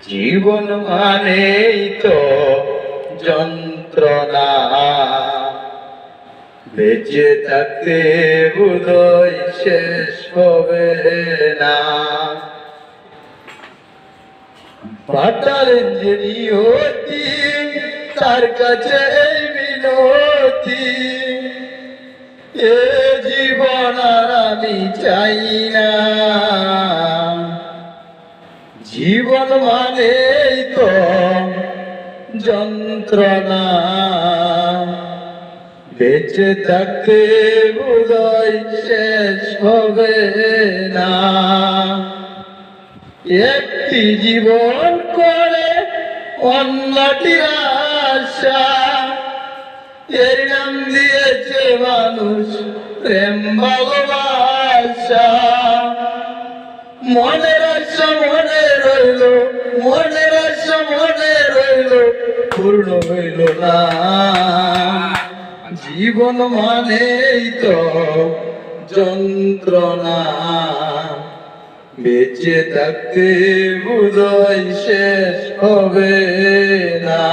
জীবন মানেই তো যন্ত্রণা, বেঁচে থাকতে বোধহয় শেষ হবে না। পাঠালেন যে নিয়তি, তার কাছে এই মিনতি, এ জীবন আর আমি চাই না। জীবন মানেই তো যন্ত্রণা, বেঁচে থাকতে বোধহয় শেষ হবে না। একটি জীবন করে অন্যটি আশা, এর নাম দিয়েছে মানুষ প্রেম ভালোবাসা। মনের আশা মনে রইল, মনের আশা মনে রইল, পূর্ণ হইল না। জীবন মানেই তো যন্ত্রণা, বেঁচে থাকতে বোধহয় শেষ হবে না।